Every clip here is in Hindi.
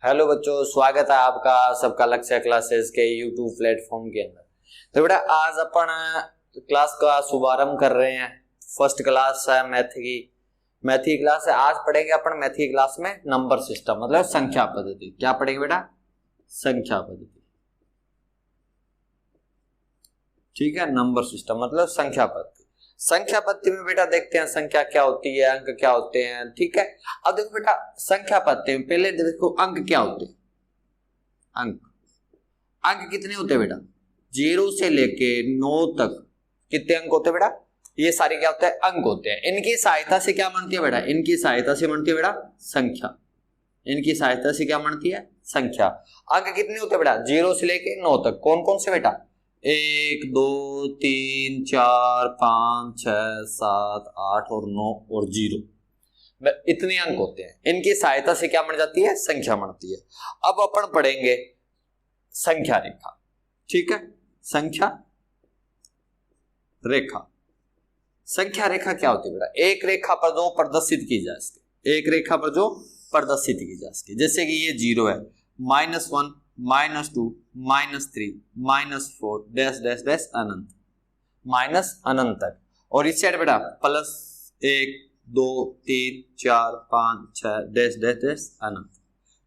हेलो बच्चों, स्वागत है आपका सबका लक्ष्य क्लासेस के यूट्यूब प्लेटफॉर्म के अंदर। तो बेटा आज अपन क्लास का शुभारंभ कर रहे हैं। फर्स्ट क्लास है मैथ की क्लास है। आज पढ़ेंगे अपन मैथ की क्लास में नंबर सिस्टम मतलब संख्या पद्धति। क्या पढ़ेंगे बेटा? संख्या पद्धति। ठीक है, नंबर सिस्टम मतलब संख्या पद्धति। संख्या पद्धति में बेटा देखते हैं संख्या क्या होती है, अंक क्या होते हैं। ठीक है, अब देखो बेटा संख्या पद्धति में पहले देखो अंक क्या होते हैं। अंक कितने होते हैं बेटा? 0 से लेके 9 तक कितने अंक होते हैं बेटा? ये सारे क्या होते हैं? अंक होते हैं। इनकी सहायता से क्या बनती है बेटा? इनकी सहायता से बनती है बेटा संख्या। इनकी सहायता से क्या बनती है? संख्या। अंक कितने होते हैं बेटा? 0 से लेके 9 तक। कौन कौन से बेटा? 1 2 3 4 5 6 7 8 और 9 और 0। इतने अंक होते हैं। इनकी सहायता से क्या बन जाती है? संख्या बनती है। अब अपन पढ़ेंगे संख्या रेखा। ठीक है, संख्या रेखा। संख्या रेखा क्या होती है बेटा? एक रेखा पर जो प्रदर्शित की जा सके, एक रेखा पर जो प्रदर्शित की जा सके। जैसे कि ये 0 है, -1 -2 -3 -4 डैश डैश डैश अनंत, माइनस अनंत तक। और इस साइड बेटा +1 2 3 4 5 6 डैश डैश डैश अनंत।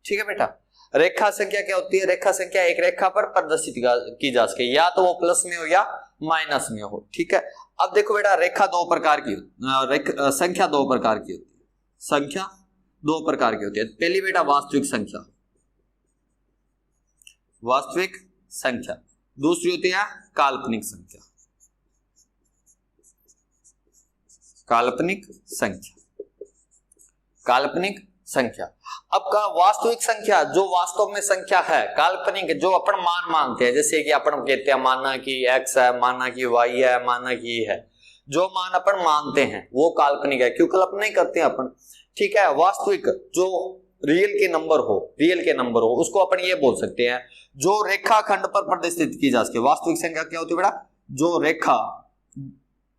ठीक है बेटा, रेखा संख्या क्या होती है? रेखा संख्या एक रेखा पर प्रदर्शित की जा सके, या तो वो प्लस में हो या माइनस में हो। ठीक है, अब देखो बेटा रेखा दो प्रकार की संख्या दो प्रकार की होती है। संख्या दो प्रकार की होती है। पहली बेटा वास्तविक संख्या, वास्तविक संख्या। दूसरी होती है काल्पनिक संख्या, काल्पनिक संख्या, काल्पनिक संख्या। अब का वास्तविक संख्या जो वास्तव में संख्या है, काल्पनिक जो अपन मान मानते हैं। जैसे कि अपन कहते हैं माना कि x है, माना कि y है, माना कि ये है। जो मान अपन मानते हैं वो काल्पनिक है, क्यों कल्पना नहीं करते हैं अपन। ठीक है, वास्तविक जो रियल के नंबर हो उसको अपन ये बोल सकते हैं जो रेखाखंड पर प्रदर्शित की जा सके। वास्तविक संख्या क्या होती है बेटा?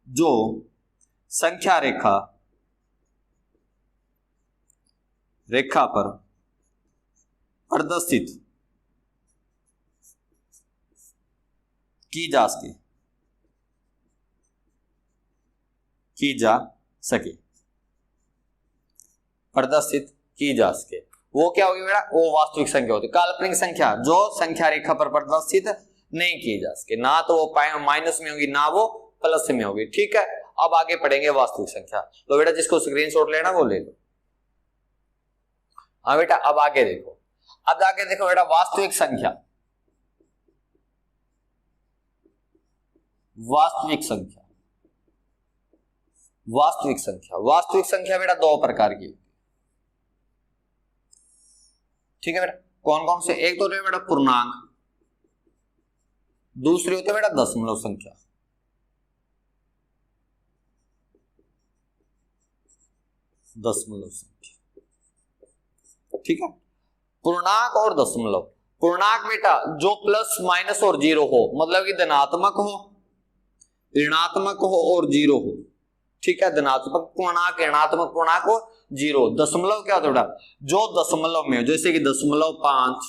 जो संख्या रेखा पर प्रदर्शित की जा सके, प्रदर्शित की जा सके, वो क्या होगी बेटा? वो वास्तविक संख्या होती है। काल्पनिक संख्या जो संख्या रेखा पर प्रदर्शित नहीं की जा सके, ना तो वो माइनस में होगी ना वो प्लस में होगी। ठीक है, अब आगे पढ़ेंगे वास्तविक संख्या। तो बेटा जिसको स्क्रीनशॉट लेना वो ले लो। हाँ बेटा, अब आगे देखो बेटा वास्तविक संख्या, वास्तविक संख्या बेटा दो प्रकार की। ठीक है बेटा, कौन कौन से? एक तो बेटा पूर्णांक, दूसरी होती है बेटा दशमलव संख्या। ठीक है, पूर्णांक और दशमलव। पूर्णांक बेटा जो प्लस माइनस और 0 हो, मतलब कि धनात्मक हो, ऋणात्मक हो और 0 हो। ठीक है, धनात्मक पूर्णांक, ऋणात्मक पूर्णांक हो, 0। दशमलव क्या होता है बेटा? जो दशमलव में हो, जैसे कि 0.5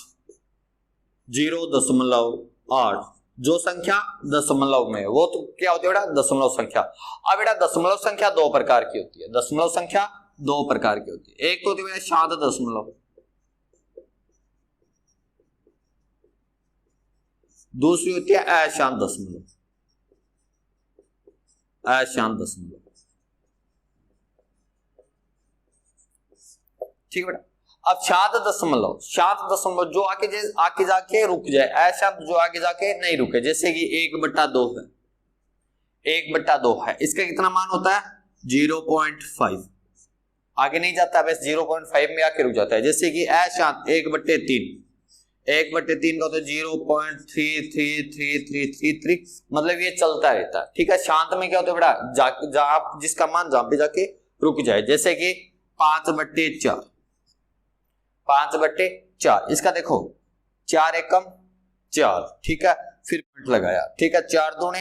0.8, जो संख्या दशमलव में है वो तो क्या होती है बेटा? दशमलव संख्या। अब बेटा दशमलव संख्या दो प्रकार की होती है। दशमलव संख्या दो प्रकार की होती है। एक तो होती है बेटा शांत दशमलव, दूसरी होती है अशांत दशमलव। ठीक है बेटा, अब शांत दशमलव जो आके जाके रुक जाए, अशांत जो आगे जाके नहीं रुके। जैसे कि 1/2 है, 1/2 है, इसका कितना मान होता है? 0.5, आगे नहीं जाता, बस 0.5 में आके रुक जाता है। जैसे कि अशांत 1/3 का तो 0.33333, मतलब ये चलता रहता है। ठीक है, शांत में क्या होता है बेटा? जिसका मान जहां पे जाके रुक जाए। जैसे कि 5/4, 5/4। इसका देखो 4 एकम 4। ठीक है, फिर पॉइंट लगाया। ठीक है, 4 दूने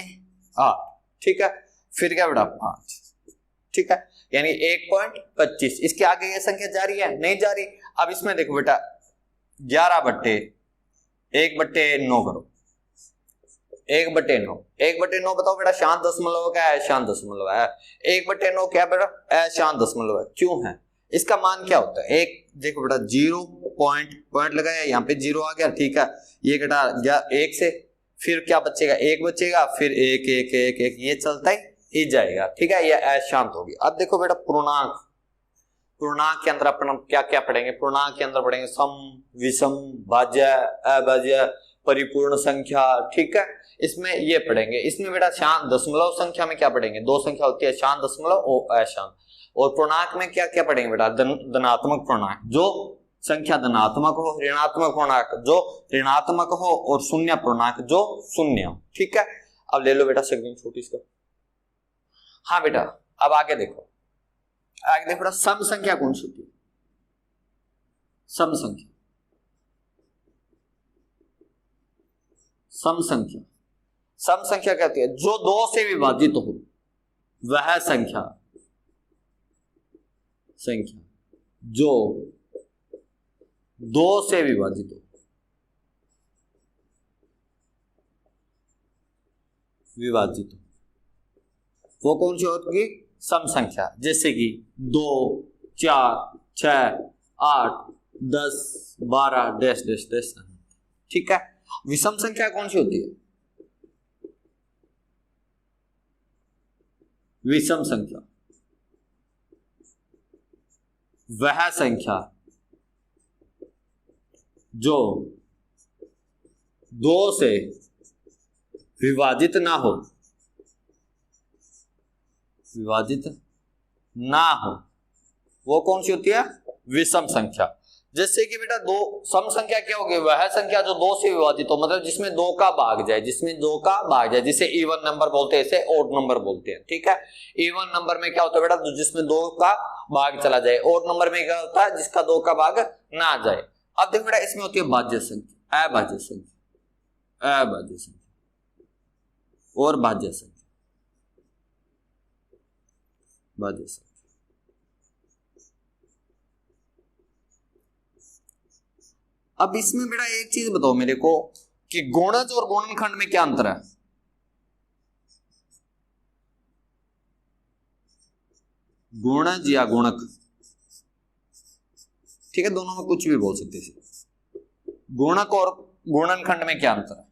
8। ठीक है, फिर क्या बेटा? 5। ठीक है, यानी 1.25। इसके आगे ये संख्या जारी है? नहीं जारी। अब इसमें देखो बेटा 11/1/9 करो। 1/9, 1/9 बताओ बेटा, शांत दशमलव क्या है? शांत दशमलव है। 1/9 क्या बेटा? अशांत दशमलव है। क्यों है? इसका मान क्या होता है? एक देखो बेटा, 0 पॉइंट लगाया, यहाँ पे 0 आ गया, ठीक है। ये घटा गया 1 से, फिर क्या बचेगा? 1 बचेगा, फिर 1 1 1 1, ये चलता ही जाएगा, ठीक है। ये अशांत होगी। अब देखो बेटा, पूर्णांक, पूर्णांक के अंदर अपन क्या क्या पढ़ेंगे? पूर्णांक के अंदर पढ़ेंगे सम, विषम, भाज्य, अभाज्य, परिपूर्ण संख्या, ठीक है। इसमें ये पढ़ेंगे। इसमें बेटा शांत दशमलव संख्या में क्या पढ़ेंगे? दो संख्या होती है, शांत दशमलव और अशांत। और पूर्णांक में क्या क्या पढ़ेंगे बेटा? धनात्मक पूर्णांक, जो संख्या धनात्मक हो, ऋणात्मक पूर्णांक जो ऋणात्मक हो, और शून्य पूर्णांक जो शून्य हो, ठीक है। अब ले लो बेटा स्क्रीन छोटी सी। हाँ बेटा, अब आगे देखो, आगे देखो बेटा, सम संख्या कौन सी होती है? सम संख्या, सम संख्या, सम संख्या क्या होती है? जो 2 से विभाजित हो, वह संख्या, संख्या जो 2 से विभाजित हो, विभाजित हो, वो कौन सी होगी? सम संख्या। जैसे कि 2, 4, 6, 8, 10, 12 डैश डैश डैश, ठीक है। विषम संख्या कौन सी होती है? विषम संख्या वह संख्या जो 2 से विभाजित ना हो, विभाजित ना हो, वो कौन सी होती है? विषम संख्या। जैसे कि बेटा, दो सम संख्या क्या होगी? वह संख्या जो 2 से विभाजित हो, मतलब जिसमें 2 का भाग जाए, जिसमें 2 का भाग जाए, जिसे इवन नंबर बोलते हैं, इसे ओड नंबर बोलते हैं, ठीक है। इवन नंबर में क्या होता है बेटा? जिसमें 2 का भाग चला जाए। ओड नंबर में क्या होता है? जिसका 2 का भाग ना जाए। अब देखो बेटा, इसमें होती है भाज्य संख्या, अभाज्य संख्या, अभाज्य संख्या और भाज्य संख्या, भाज्य संख्या। अब इसमें बेटा एक चीज बताओ मेरे को कि गुणज और गुणनखंड में क्या अंतर है? गुणज या गुणक, ठीक है, दोनों में कुछ भी बोल सकते हैं। गुणक और गुणनखंड में क्या अंतर है?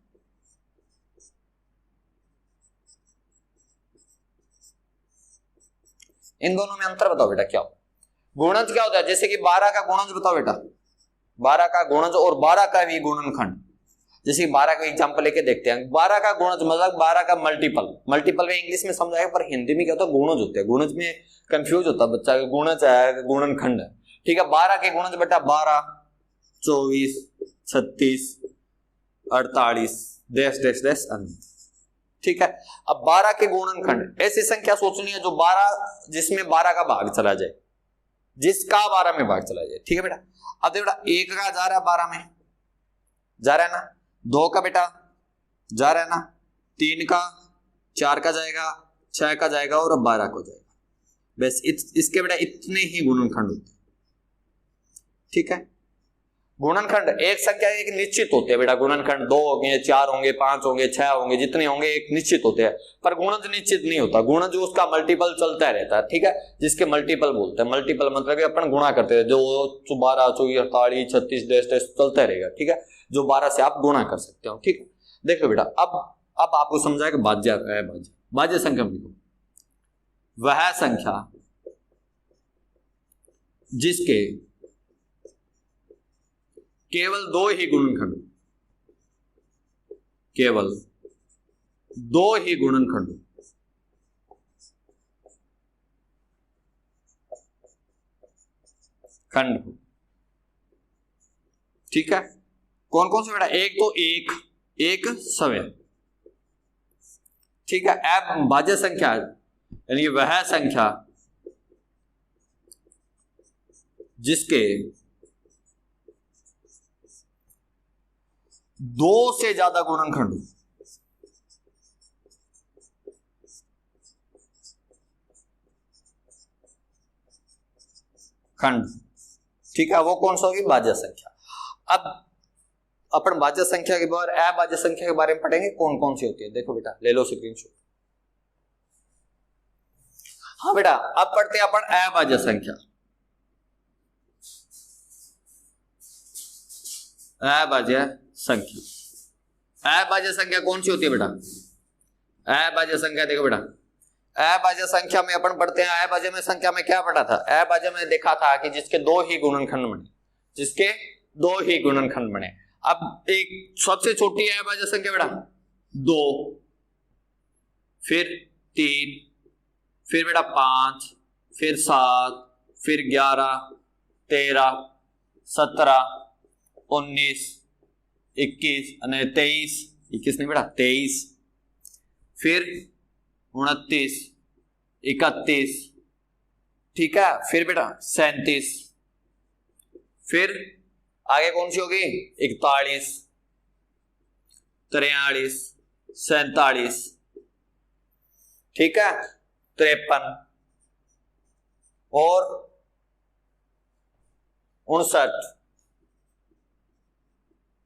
इन दोनों में अंतर बताओ बेटा, क्या हो? गुणज क्या होता है? जैसे कि 12 का गुणज बताओ बेटा, 12 का गुणज और 12 का भी गुणनखंड। जैसे 12 का एग्जांपल लेके देखते हैं। 12 का गुणज मतलब 12 का मल्टीपल, मल्टीपल में इंग्लिश में समझाएगा, पर हिंदी में क्या होता है? गुणज होते हैं। गुणज में कंफ्यूज होता है बच्चा, गुणज है गुणनखंड है, ठीक है। 12 के गुणज बेटा 12, 24, 36, 48 डैश डैश डैश, ठीक है। अब 12 के गुणनखंड, ऐसी संख्या सोचनी है जो 12, जिसमें 12 का भाग चला जाए, जिसका 12 में भाग चला जाए, ठीक है बेटा। अब देखो बेटा, 1 का जा रहा है 12 में, जा रहा है ना। 2 का बेटा जा रहा है ना। 3 का, 4 का जाएगा, 6 का जाएगा और 12 को जाएगा। बस इसके बेटा इतने ही गुणनखंड होते हैं, ठीक है। गुणनखंड एक संख्या एक निश्चित होते हैं बेटा। गुणनखंड 2 होंगे, 4 होंगे, 5 होंगे, 6 होंगे, जितने होंगे एक निश्चित होते हैं। पर गुणज निश्चित नहीं होता। गुणज उसका मल्टीपल चलता रहता है, ठीक है, जिसके मल्टीपल बोलते हैं। मल्टीपल मतलब अपन गुणा करते हैं, जो 12, 24, 48, 36 डैश डैश चलता रहेगा, ठीक है। जो 12 से आप गुणा कर सकते हो, ठीक है। देखो बेटा, अब आपको समझाएगा भाज्य है। भाज्य संख्या लिखो, वह संख्या जिसके केवल 2 ही गुणनखंड, केवल 2 ही गुणनखंड, खंड हो, ठीक है। कौन कौन से बेटा? एक तो एक सवय, ठीक है। अब भाज्य संख्या यानी वह संख्या जिसके 2 से ज्यादा गुणनखंड, खंड, ठीक है, वो कौन सा होगी? भाज्य संख्या। अब अपन भाज्य संख्या के बाद अभाज्य संख्या के बारे में पढ़ेंगे, कौन कौन सी होती है। देखो बेटा, ले लो स्क्रीनशॉट। हाँ बेटा, अब पढ़ते हैं अपन अभाज्य संख्या। अभाज्य संख्या, अभाज्य संख्या कौन सी होती है बेटा? अभाज्य संख्या देखो बेटा, अभाज्य संख्या में अपन पढ़ते हैं, अभाज्य में संख्या में क्या पढ़ा था? अभाज्य में देखा था कि जिसके दो ही गुणनखंड बने, जिसके दो ही गुणनखंड बने। अब एक सबसे छोटी अभाज्य संख्या बेटा 2, फिर 3, फिर बेटा 5, फिर 7, फिर 11, 13, 17, 19, 21 અને 23, 21 नहीं बेटा 23, फिर 29, 31, ठीक है, फिर बेटा 37, फिर आगे कौन सी होगी? 41, 43, 47, ठीक है, 53 और 59,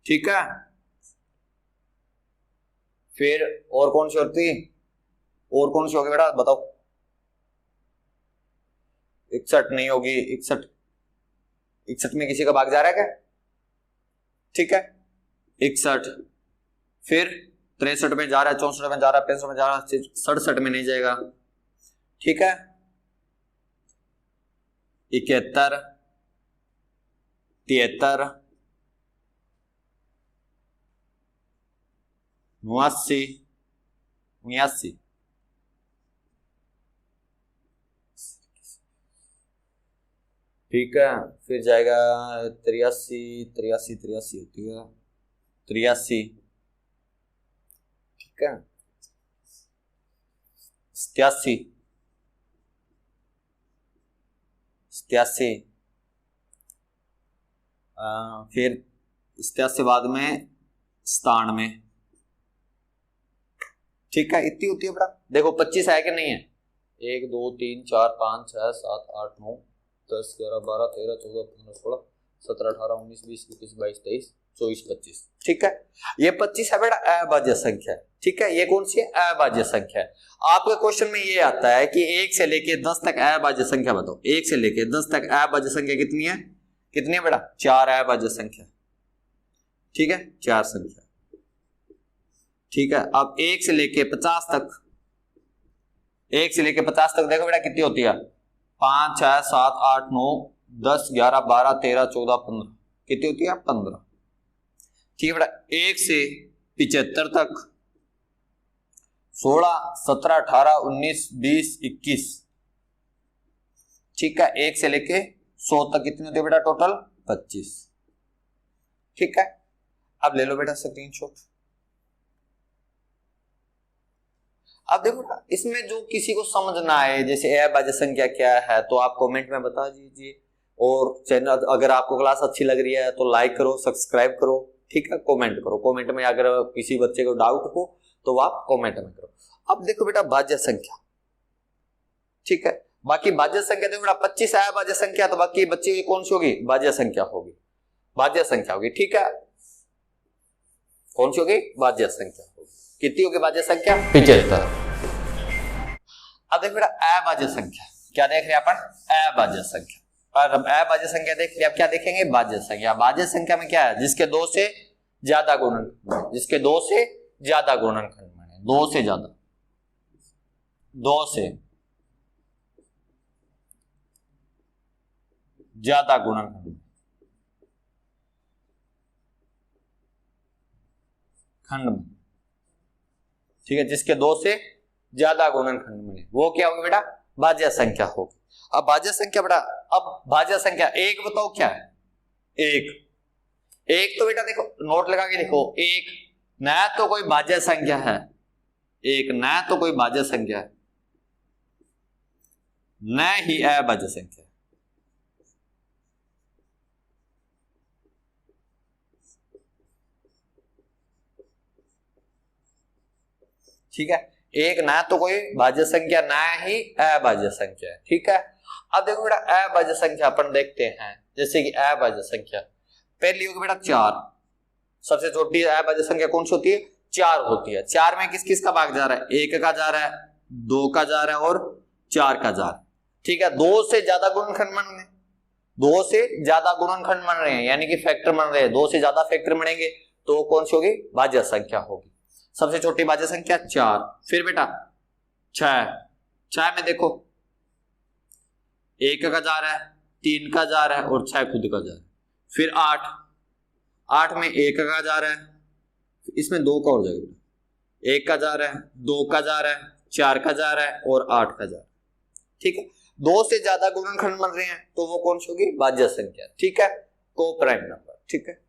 ठीक है। फिर और कौन सी होती? और कौन सी होगी बेटा बताओ? 61 नहीं होगी, 61 में किसी का भाग जा रहा है क्या? ठीक है, 61, फिर 63 में जा रहा है, 64 में जा रहा है, 65 में जा रहा है, 67 में नहीं जाएगा, ठीक है, 71, 73, 89, 89, ठीक है, फिर जाएगा 83, 83, 83 होती है, 83, ठीक है, 87, 87, फिर 87 बाद में 97, ठीक है, इतनी होती है बेटा। देखो 25 है कि नहीं है? 1 2 3 4 5 6 7 8 9 10 11 12 13 14 15 16 17 18 19 20 21 22 23 24 25, ठीक है, ये 25 है बेटा अभाज्य संख्या है, ठीक है। ये कौन सी है? अभाज्य संख्या है। आपके क्वेश्चन में ये आता है कि 1 से लेके 10 तक अभाज्य संख्या बताओ। 1 से लेके 10 तक अभाज्य संख्या कितनी है? कितनी है बेटा? 4 अभाज्य संख्या, ठीक है, 4 संख्या, ठीक है। अब 1 से लेके 50 तक, 1 से लेके 50 तक देखो बेटा कितनी होती है? 5 6 7 8 9 10 11 12 13 14 15, कितनी होती है? 15, ठीक है बेटा। 1 से 75 तक 16 17 18 19 20 21, ठीक है। 1 से लेके 100 तक कितनी होती है बेटा? टोटल 25, ठीक है। अब ले लो बेटा स्क्रीनशॉट। अब देखो ना, इसमें जो किसी को समझ ना आए, जैसे अभाज्य संख्या क्या है, तो आप कमेंट में बता दीजिए। और चैनल अगर आपको क्लास अच्छी लग रही है तो लाइक करो, सब्सक्राइब करो, ठीक है, कमेंट करो। कमेंट में अगर किसी बच्चे को डाउट हो तो आप कमेंट में करो। अब देखो बेटा भाज्य संख्या, ठीक है, बाकी भाज्य संख्या देखो बेटा 25 है भाज्य संख्या, तो बाकी बच्चे की कौन सी होगी? भाज्य संख्या होगी, भाज्य संख्या होगी, ठीक है। कौन सी होगी? भाज्य संख्या होगी। कितनी होगी भाज्य संख्या? 75। अब देखो बेटा अभाज्य संख्या, क्या देख रहे हैं अपन? अभाज्य संख्या। और अब अभाज्य संख्या देख लिया, अब क्या देखेंगे? भाज्य संख्या। भाज्य संख्या में क्या है? जिसके 2 से ज्यादा गुणनखंड, जिसके 2 से ज्यादा गुणनखंड बने, 2 से ज्यादा, 2 से ज्यादा गुणनखंड खंड, ठीक है, जिसके 2 से ज्यादा गुणनखंड बने, वो क्या होगी बेटा? भाज्य संख्या होगी। अब भाज्य संख्या बेटा, अब भाज्य संख्या 1 बताओ क्या है? 1 तो बेटा देखो नोट लगा के देखो, 1 न तो कोई भाज्य संख्या है, 1 न तो कोई भाज्य संख्या है, न ही अभाज्य संख्या, ठीक है। 1 ना तो कोई भाज्य संख्या, ना ही अभाज्य संख्या है, ठीक है। अब देखो बेटा अभाज्य संख्या अपन देखते हैं, जैसे कि अभाज्य संख्या पहली होगी बेटा 4, सबसे छोटी अभाज्य संख्या कौन सी होती है? 4 होती है। 4 में किस किस का भाग जा रहा है? 1 का जा रहा है, 2 का जा रहा है और 4 का जा रहा है। ठीक है, 2 से ज्यादा गुणनखंड बन रहे हैं, 2 से ज्यादा गुणनखंड बन रहे हैं यानी कि फैक्टर बन रहे हैं, 2 से ज्यादा फैक्टर बनेंगे तो कौन सी होगी? भाज्य संख्या होगी। सबसे छोटी भाज्य संख्या 4। फिर बेटा 6 में देखो 1 का जा रहा है, 3 का जा रहा है और 6 खुद का जा रहा है। फिर 8 में 1 का जा रहा है, इसमें 2 का हो जाएगा, 1 का जा रहा है, 2 का जा रहा है, 4 का जा रहा है और 8 का जा रहा है। ठीक है, 2 से ज्यादा गुणनखंड बन रहे हैं तो वो कौन सी होगी? भाज्य संख्या। ठीक है, कोप्राइम नंबर। ठीक है,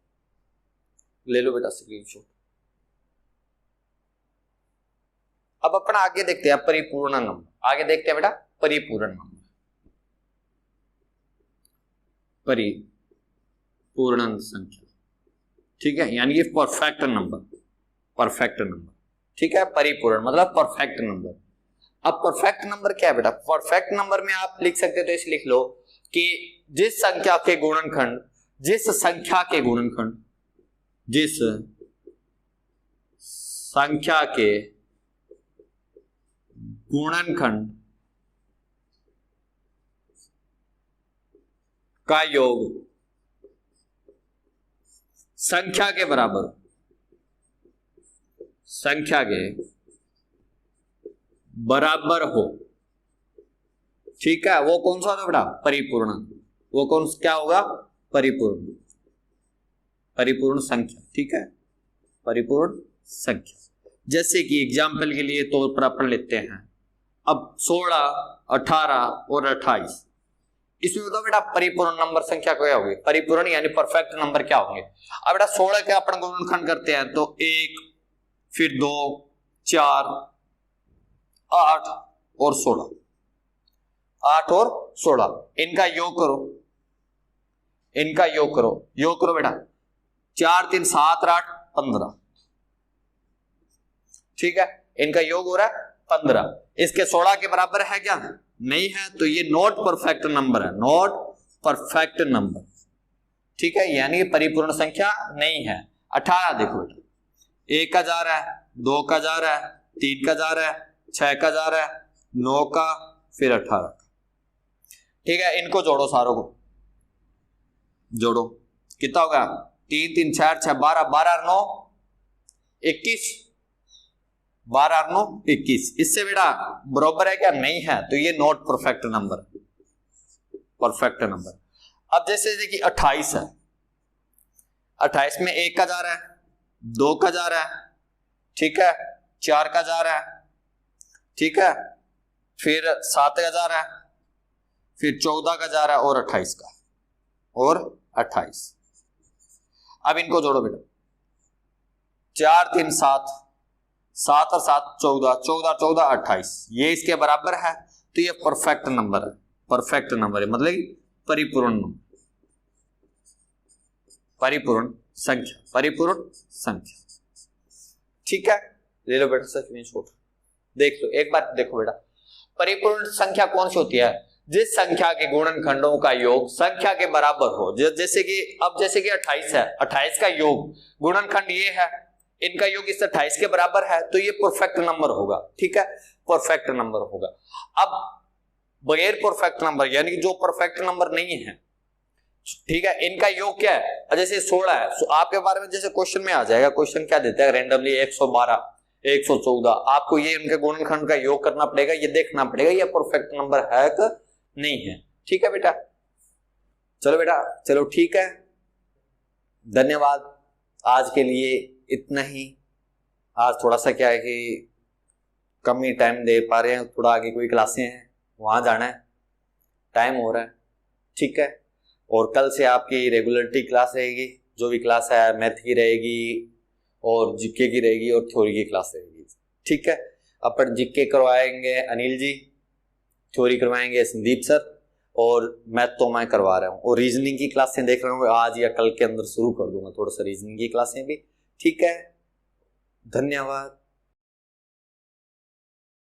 ले लो बेटा स्क्रीनशॉट। अब अपना आगे देखते हैं परिपूर्ण नंबर। आगे देखते हैं बेटा परिपूर्ण नंबर, परिपूर्ण संख्या। ठीक है, यानी कि परफेक्ट नंबर, परफेक्ट नंबर। ठीक है, परिपूर्ण मतलब परफेक्ट नंबर। अब परफेक्ट नंबर क्या है बेटा? परफेक्ट नंबर में आप लिख सकते तो इसे लिख लो कि जिस संख्या के गुणनखंड, जिस संख्या के गुणनखंड, जिस संख्या के गुणनखंड का योग संख्या के बराबर, संख्या के बराबर हो। ठीक है, वो कौन सा होगा बेटा? परिपूर्ण। वो कौन क्या होगा? परिपूर्ण, परिपूर्ण संख्या। ठीक है, परिपूर्ण संख्या। जैसे कि एग्जाम्पल के लिए तौर पर अपन लेते हैं अब 16, 18 और 28, इसमें बताओ बेटा परिपूर्ण नंबर संख्या क्या होगी? परिपूर्ण यानी परफेक्ट नंबर क्या होंगे? अब बेटा 16 के अपन गुणनखंड करते हैं तो 1, फिर 2, 4, 8 और 16, 8 और 16, इनका योग करो, इनका योग करो, योग करो बेटा। 4 3 7 8 15। ठीक है, इनका योग हो रहा है 15। इसके 16 के बराबर है क्या? नहीं है, तो ये नॉट परफेक्ट नंबर है, नॉट परफेक्ट नंबर। ठीक है, यानी परिपूर्ण संख्या नहीं है। 18 देखो बेटा, 1 का जा रहा है, 2 का जा रहा है, 3 का जा रहा है, 6 का जा रहा है, 9 का, फिर 18 का। ठीक है, इनको जोड़ो, सारों को जोड़ो, कितना होगा? 3 3 4 6 12, 12 और 9 21, 12 और 9 21। इससे बेटा बराबर है क्या? नहीं है, तो ये not perfect number, perfect number. अब जैसे कि 28 है, 28 में 1 का जा रहा है, 2 का जा रहा है, ठीक है, 4 का जा रहा है, ठीक है, फिर 7 का जा रहा है, फिर 14 का जा रहा है और 28 का, और 28। अब इनको जोड़ो बेटा, 4 3 7, 7 और 7 14, 14 14 28, ये इसके बराबर है, तो ये परफेक्ट नंबर है, परफेक्ट नंबर है, मतलब परिपूर्ण नंबर, परिपूर्ण संख्या, परिपूर्ण संख्या। ठीक है, ले लो बेटा स्क्रीनशॉट, देख लो एक बार, देखो बेटा परिपूर्ण संख्या कौन सी होती है? जिस संख्या के गुणनखंडों का योग संख्या के बराबर हो। जैसे कि अब जैसे कि 28 है, 28 का योग गुणनखंड ये है, इनका योग इस 28 के बराबर है, तो ये परफेक्ट नंबर होगा। ठीक है, परफेक्ट नंबर होगा। अब बगैर परफेक्ट नंबर यानी कि जो परफेक्ट नंबर नहीं है, ठीक है, इनका योग क्या है? जैसे 16 है, आपके बारे में जैसे क्वेश्चन में आ जाएगा, क्वेश्चन क्या देता है रैंडमली 112, 114, आपको ये इनके गुणनखंड का योग करना पड़ेगा, ये देखना पड़ेगा ये परफेक्ट नंबर है कि नहीं है। ठीक है बेटा, चलो बेटा, चलो ठीक है, धन्यवाद। आज के लिए इतना ही। आज थोड़ा सा क्या है कि कम ही टाइम दे पा रहे हैं, थोड़ा आगे कोई क्लासें हैं वहां जाना है, टाइम हो रहा है। ठीक है, और कल से आपकी रेगुलरिटी क्लास रहेगी, जो भी क्लास है मैथ की रहेगी और जीके की रहेगी और थ्योरी की क्लास रहेगी। ठीक है, अपन जीके करवाएंगे अनिल जी, थ्योरी करवाएंगे संदीप सर, और मैथ तो मैं करवा रहा हूँ, और रीजनिंग की क्लासें देख रहा हूँ आज या कल के अंदर शुरू कर दूंगा, थोड़ा सा रीजनिंग की क्लासें भी। ठीक है, धन्यवाद।